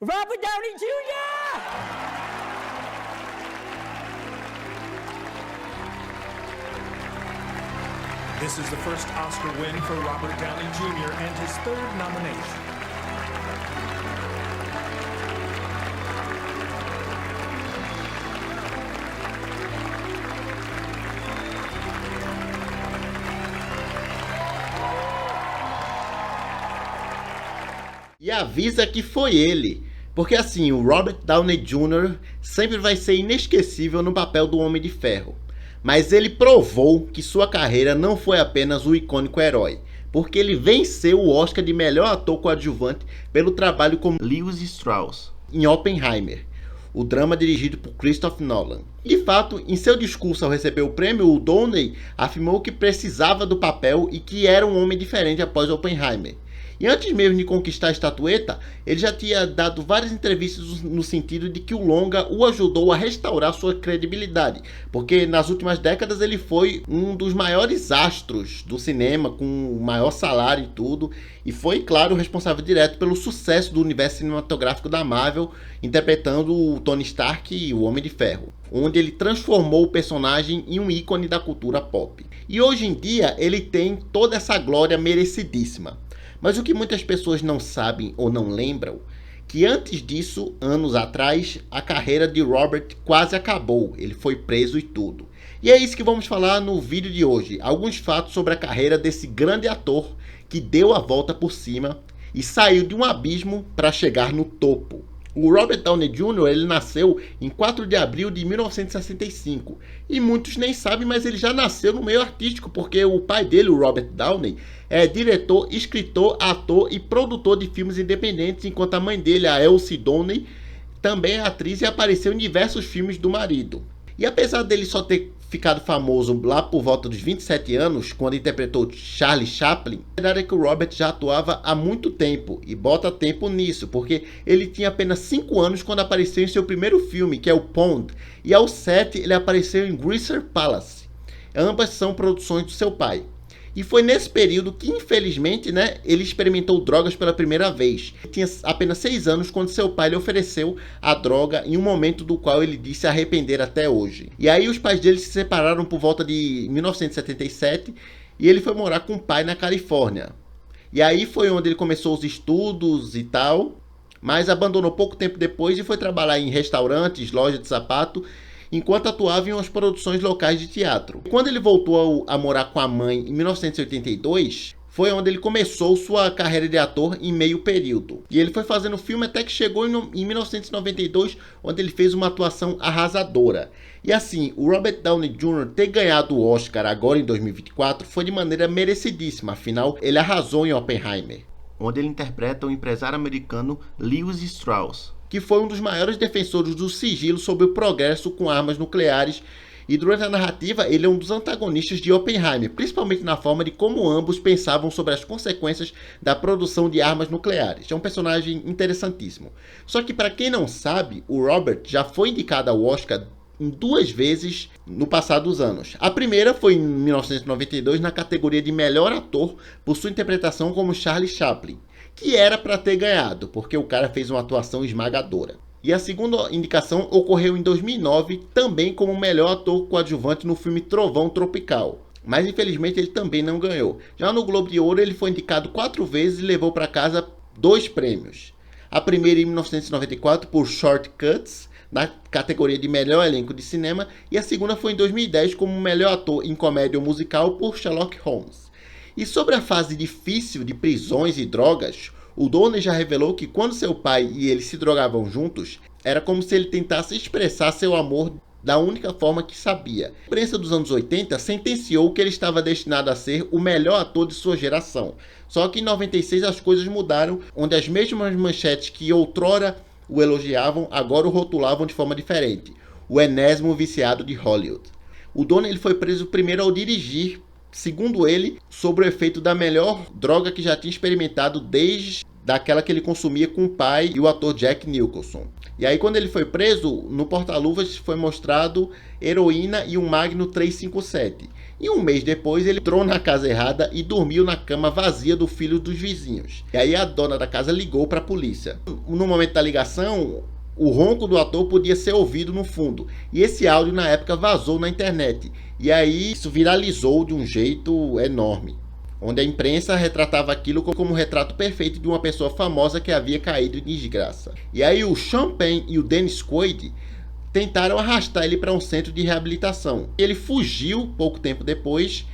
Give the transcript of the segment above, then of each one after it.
Robert Downey Jr. This is the first Oscar win for Robert Downey Jr. and his third nomination. E avisa que foi ele, porque assim, o Robert Downey Jr. sempre vai ser inesquecível no papel do Homem de Ferro. Mas ele provou que sua carreira não foi apenas o icônico herói, porque ele venceu o Oscar de melhor ator coadjuvante pelo trabalho como Lewis Strauss em Oppenheimer, o drama dirigido por Christopher Nolan. De fato, em seu discurso ao receber o prêmio, o Downey afirmou que precisava do papel e que era um homem diferente após Oppenheimer. E antes mesmo de conquistar a estatueta, ele já tinha dado várias entrevistas no sentido de que o longa o ajudou a restaurar sua credibilidade, porque nas últimas décadas ele foi um dos maiores astros do cinema, com o maior salário e tudo, e foi, claro, o responsável direto pelo sucesso do universo cinematográfico da Marvel, interpretando o Tony Stark e o Homem de Ferro, onde ele transformou o personagem em um ícone da cultura pop. E hoje em dia ele tem toda essa glória merecidíssima. Mas o que muitas pessoas não sabem ou não lembram, que antes disso, anos atrás, a carreira de Robert quase acabou, ele foi preso e tudo. E é isso que vamos falar no vídeo de hoje, alguns fatos sobre a carreira desse grande ator que deu a volta por cima e saiu de um abismo para chegar no topo. O Robert Downey Jr. ele nasceu em 4 de abril de 1965 e muitos nem sabem, mas ele já nasceu no meio artístico, porque o pai dele, o Robert Downey, é diretor, escritor, ator e produtor de filmes independentes, enquanto a mãe dele, a Elsie Downey, também é atriz e apareceu em diversos filmes do marido. E apesar dele só ter ficado famoso lá por volta dos 27 anos, quando interpretou Charlie Chaplin, a verdade é que o Robert já atuava há muito tempo, e bota tempo nisso, porque ele tinha apenas 5 anos quando apareceu em seu primeiro filme, que é o Pond, e aos 7 ele apareceu em Greaser Palace. Ambas são produções do seu pai. E foi nesse período que, infelizmente, ele experimentou drogas pela primeira vez. Ele tinha apenas 6 anos quando seu pai lhe ofereceu a droga em um momento do qual ele disse se arrepender até hoje. E aí os pais dele se separaram por volta de 1977 e ele foi morar com o pai na Califórnia. E aí foi onde ele começou os estudos e tal, mas abandonou pouco tempo depois e foi trabalhar em restaurantes, lojas de sapato, enquanto atuava em umas produções locais de teatro. Quando ele voltou a morar com a mãe em 1982, foi onde ele começou sua carreira de ator em meio período. E ele foi fazendo filme até que chegou em 1992, onde ele fez uma atuação arrasadora. E assim, o Robert Downey Jr. ter ganhado o Oscar agora em 2024 foi de maneira merecidíssima, afinal ele arrasou em Oppenheimer, onde ele interpreta o empresário americano Lewis Strauss, que foi um dos maiores defensores do sigilo sobre o progresso com armas nucleares, e durante a narrativa ele é um dos antagonistas de Oppenheimer, principalmente na forma de como ambos pensavam sobre as consequências da produção de armas nucleares. É um personagem interessantíssimo. Só que para quem não sabe, o Robert já foi indicado ao Oscar em 2 vezes no passado dos anos. A primeira foi em 1992 na categoria de melhor ator por sua interpretação como Charlie Chaplin, que era para ter ganhado, porque o cara fez uma atuação esmagadora. E a segunda indicação ocorreu em 2009, também como melhor ator coadjuvante no filme Trovão Tropical, mas infelizmente ele também não ganhou. Já no Globo de Ouro ele foi indicado 4 vezes e levou para casa 2 prêmios. A primeira em 1994 por Short Cuts, na categoria de melhor elenco de cinema, e a segunda foi em 2010 como melhor ator em comédia ou musical por Sherlock Holmes. E sobre a fase difícil de prisões e drogas, o Downey já revelou que quando seu pai e ele se drogavam juntos, era como se ele tentasse expressar seu amor da única forma que sabia. A imprensa dos anos 80 sentenciou que ele estava destinado a ser o melhor ator de sua geração. Só que em 96 as coisas mudaram, onde as mesmas manchetes que outrora o elogiavam, agora o rotulavam de forma diferente: o enésimo viciado de Hollywood. O Downey ele foi preso primeiro ao dirigir, segundo ele, sobre o efeito da melhor droga que já tinha experimentado desde daquela que ele consumia com o pai e o ator Jack Nicholson. E aí quando ele foi preso, no porta-luvas foi mostrado heroína e um Magnum 357. E um mês depois ele entrou na casa errada e dormiu na cama vazia do filho dos vizinhos. E aí a dona da casa ligou para a polícia. No momento da ligação, o ronco do ator podia ser ouvido no fundo. E esse áudio na época vazou na internet. E aí isso viralizou de um jeito enorme, onde a imprensa retratava aquilo como um retrato perfeito de uma pessoa famosa que havia caído em desgraça. E aí o Sean Penn e o Dennis Quaid tentaram arrastar ele para um centro de reabilitação. Ele fugiu pouco tempo depois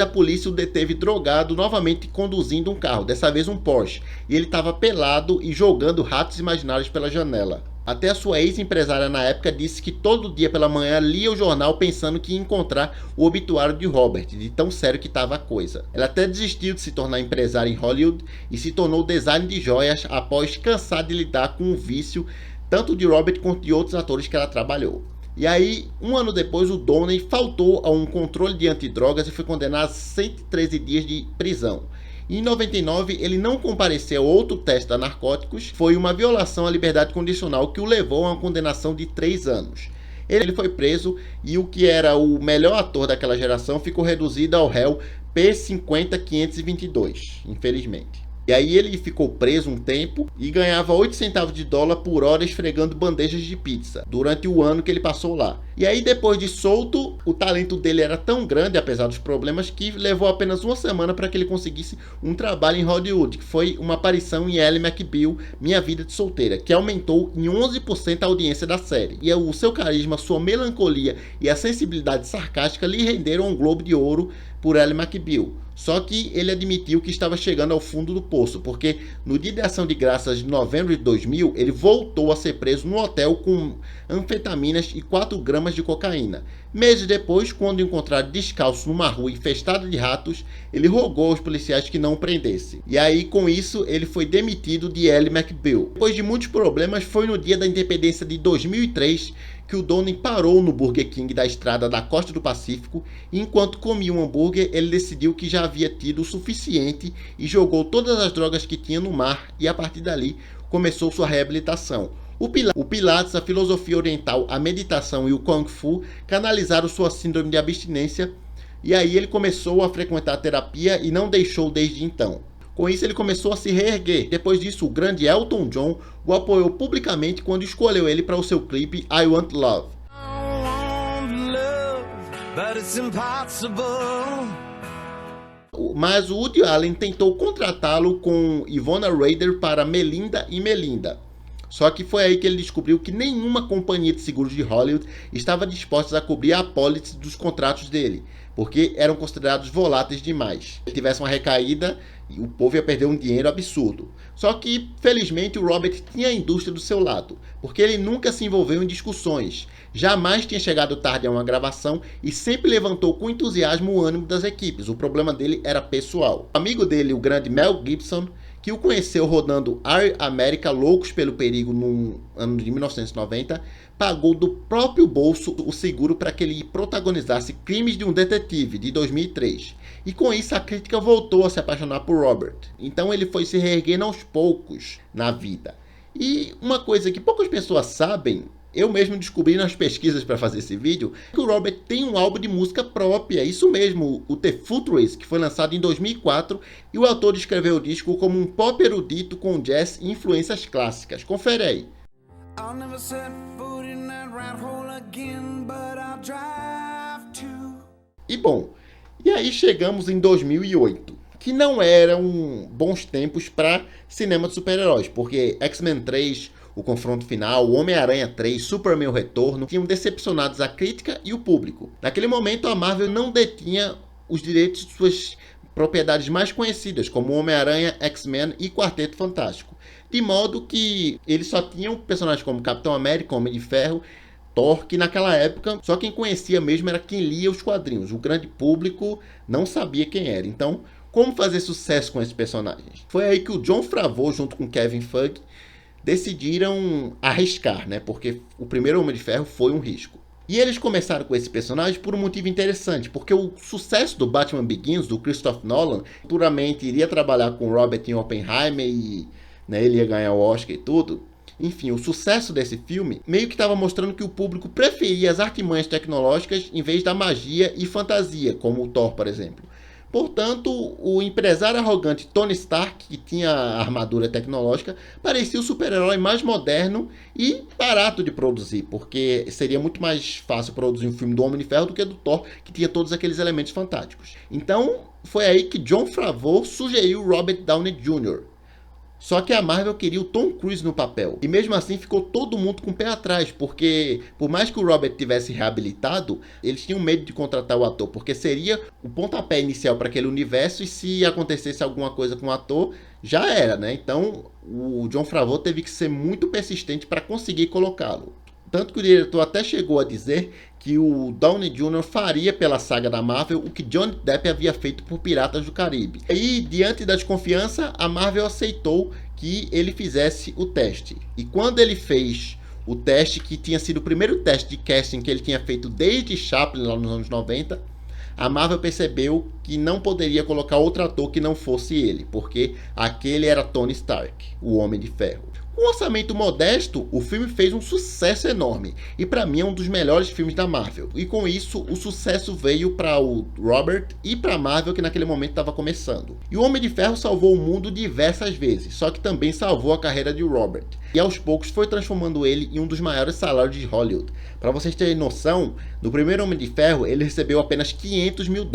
a polícia o deteve drogado novamente conduzindo um carro, dessa vez um Porsche. E ele estava pelado e jogando ratos imaginários pela janela. Até a sua ex-empresária na época disse que todo dia pela manhã lia o jornal pensando que ia encontrar o obituário de Robert, de tão sério que estava a coisa. Ela até desistiu de se tornar empresária em Hollywood e se tornou designer de joias após cansar de lidar com o vício tanto de Robert quanto de outros atores que ela trabalhou. E aí, um ano depois, o Downey faltou a um controle de antidrogas e foi condenado a 113 dias de prisão. Em 99, ele não compareceu a outro teste a narcóticos, foi uma violação à liberdade condicional que o levou a uma condenação de 3 anos. Ele foi preso e o que era o melhor ator daquela geração ficou reduzido ao réu P50522, infelizmente. E aí ele ficou preso um tempo e ganhava 8 centavos de dólar por hora esfregando bandejas de pizza, durante o ano que ele passou lá. E aí depois de solto, o talento dele era tão grande, apesar dos problemas, que levou apenas uma semana para que ele conseguisse um trabalho em Hollywood, que foi uma aparição em Ally McBeal, Minha Vida de Solteira, que aumentou em 11% a audiência da série. E o seu carisma, sua melancolia e a sensibilidade sarcástica lhe renderam um Globo de Ouro por Ally McBeal. Só que ele admitiu que estava chegando ao fundo do poço, porque no dia de ação de graças de novembro de 2000, ele voltou a ser preso no hotel com anfetaminas e 4 gramas de cocaína. Meses depois, quando encontrado descalço numa rua infestada de ratos, ele rogou aos policiais que não o prendessem. E aí, com isso, ele foi demitido de Ally McBeal. Depois de muitos problemas, foi no dia da independência de 2003 que o Downey parou no Burger King da estrada da costa do Pacífico e enquanto comia um hambúrguer, ele decidiu que já havia tido o suficiente e jogou todas as drogas que tinha no mar e a partir dali começou sua reabilitação. O Pilates, a filosofia oriental, a meditação e o Kung Fu canalizaram sua síndrome de abstinência e aí ele começou a frequentar a terapia e não deixou desde então. Com isso ele começou a se reerguer. Depois disso, o grande Elton John o apoiou publicamente quando escolheu ele para o seu clipe I Want Love. Mas o Woody Allen tentou contratá-lo com Ivona Ryder para Melinda e Melinda. Só que foi aí que ele descobriu que nenhuma companhia de seguros de Hollywood estava disposta a cobrir a apólice dos contratos dele, porque eram considerados voláteis demais. Se tivesse uma recaída, o povo ia perder um dinheiro absurdo. Só que, felizmente, o Robert tinha a indústria do seu lado, porque ele nunca se envolveu em discussões, jamais tinha chegado tarde a uma gravação e sempre levantou com entusiasmo o ânimo das equipes. O problema dele era pessoal. O amigo dele, o grande Mel Gibson, que o conheceu rodando Air America Loucos pelo Perigo no ano de 1990, pagou do próprio bolso o seguro para que ele protagonizasse Crimes de um Detetive, de 2003. E com isso a crítica voltou a se apaixonar por Robert. Então ele foi se reerguendo aos poucos na vida. E uma coisa que poucas pessoas sabem, eu mesmo descobri nas pesquisas para fazer esse vídeo, que o Robert tem um álbum de música própria, isso mesmo, o The Futurist, que foi lançado em 2004, e o autor descreveu o disco como um pop erudito com jazz e influências clássicas. Confere aí. E bom, e aí chegamos em 2008, que não eram bons tempos para cinema de super-heróis, porque X-Men 3, O Confronto Final, Homem-Aranha 3, Superman o Retorno tinham decepcionado a crítica e o público. Naquele momento a Marvel não detinha os direitos de suas propriedades mais conhecidas, como Homem-Aranha, X-Men e Quarteto Fantástico. De modo que eles só tinham personagens como Capitão América, Homem de Ferro, Thor, que naquela época só quem conhecia mesmo era quem lia os quadrinhos. O grande público não sabia quem era. Então, como fazer sucesso com esses personagens? Foi aí que o Jon Favreau, junto com Kevin Feige, decidiram arriscar, né? Porque o primeiro Homem de Ferro foi um risco. E eles começaram com esse personagem por um motivo interessante, porque o sucesso do Batman Begins, do Christopher Nolan, futuramente iria trabalhar com Robert em Oppenheimer e, né, ele ia ganhar o Oscar e tudo, Enfim, o sucesso desse filme meio que estava mostrando que o público preferia as artimanhas tecnológicas em vez da magia e fantasia, como o Thor, por exemplo. Portanto, o empresário arrogante Tony Stark, que tinha a armadura tecnológica, parecia o super-herói mais moderno e barato de produzir, porque seria muito mais fácil produzir um filme do Homem de Ferro do que do Thor, que tinha todos aqueles elementos fantásticos. Então, foi aí que Jon Favreau sugeriu Robert Downey Jr., só que a Marvel queria o Tom Cruise no papel. E mesmo assim ficou todo mundo com o pé atrás, porque por mais que o Robert tivesse reabilitado, eles tinham medo de contratar o ator, porque seria o pontapé inicial para aquele universo e se acontecesse alguma coisa com o ator, já era, né? Então o Jon Favreau teve que ser muito persistente para conseguir colocá-lo. Tanto que o diretor até chegou a dizer que o Downey Jr. faria pela saga da Marvel o que Johnny Depp havia feito por Piratas do Caribe. E diante da desconfiança, a Marvel aceitou que ele fizesse o teste. E quando ele fez o teste, que tinha sido o primeiro teste de casting que ele tinha feito desde Chaplin lá nos anos 90, a Marvel percebeu que não poderia colocar outro ator que não fosse ele, porque aquele era Tony Stark, o Homem de Ferro. Com um orçamento modesto, o filme fez um sucesso enorme, e para mim é um dos melhores filmes da Marvel. E com isso, o sucesso veio para o Robert e para a Marvel, que naquele momento estava começando. E o Homem de Ferro salvou o mundo diversas vezes, só que também salvou a carreira de Robert. E aos poucos foi transformando ele em um dos maiores salários de Hollywood. Para vocês terem noção, no primeiro Homem de Ferro ele recebeu apenas $500 mil,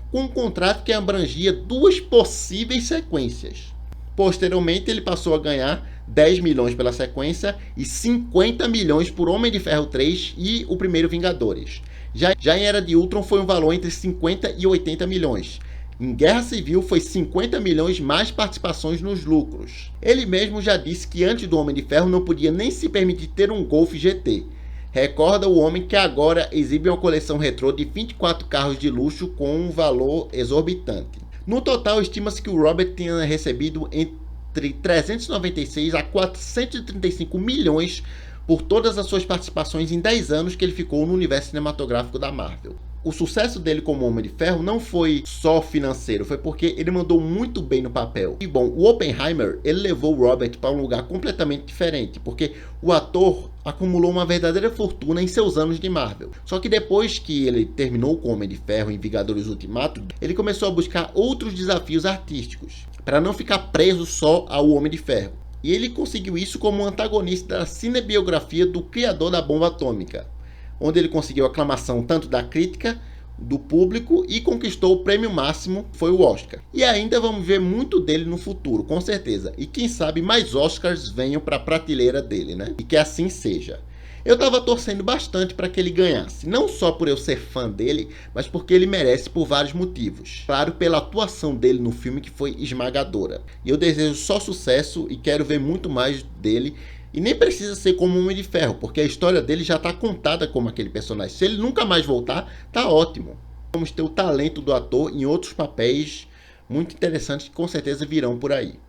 com um contrato que abrangia 2 possíveis sequências. Posteriormente ele passou a ganhar 10 milhões pela sequência e 50 milhões por Homem de Ferro 3 e o primeiro Vingadores. Já em Era de Ultron foi um valor entre 50 e 80 milhões. Em Guerra Civil foi 50 milhões mais participações nos lucros. Ele mesmo já disse que antes do Homem de Ferro não podia nem se permitir ter um Golf GT. Recorda o homem que agora exibe uma coleção retrô de 24 carros de luxo com um valor exorbitante. No total, estima-se que o Robert tenha recebido entre 396 a 435 milhões por todas as suas participações em 10 anos que ele ficou no universo cinematográfico da Marvel. O sucesso dele como Homem de Ferro não foi só financeiro, foi porque ele mandou muito bem no papel. E bom, o Oppenheimer, ele levou o Robert para um lugar completamente diferente, porque o ator acumulou uma verdadeira fortuna em seus anos de Marvel. Só que depois que ele terminou com o Homem de Ferro em Vingadores Ultimato, ele começou a buscar outros desafios artísticos, para não ficar preso só ao Homem de Ferro. E ele conseguiu isso como antagonista da cinebiografia do criador da bomba atômica, onde ele conseguiu a aclamação tanto da crítica, do público e conquistou o prêmio máximo, foi o Oscar. E ainda vamos ver muito dele no futuro, com certeza. E quem sabe mais Oscars venham para a prateleira dele, né? E que assim seja. Eu tava torcendo bastante para que ele ganhasse, não só por eu ser fã dele, mas porque ele merece por vários motivos. Claro, pela atuação dele no filme, que foi esmagadora. E eu desejo só sucesso e quero ver muito mais dele. E nem precisa ser como um Homem de Ferro, porque a história dele já está contada como aquele personagem. Se ele nunca mais voltar, tá ótimo. Vamos ter o talento do ator em outros papéis muito interessantes que com certeza virão por aí.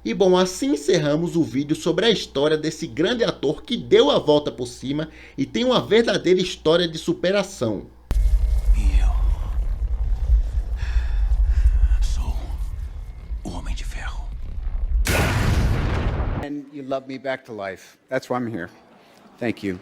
E bom, assim encerramos o vídeo sobre a história desse grande ator que deu a volta por cima e tem uma verdadeira história de superação. E eu sou o Homem de Ferro. And you love me back to life. That's why I'm here. Thank you.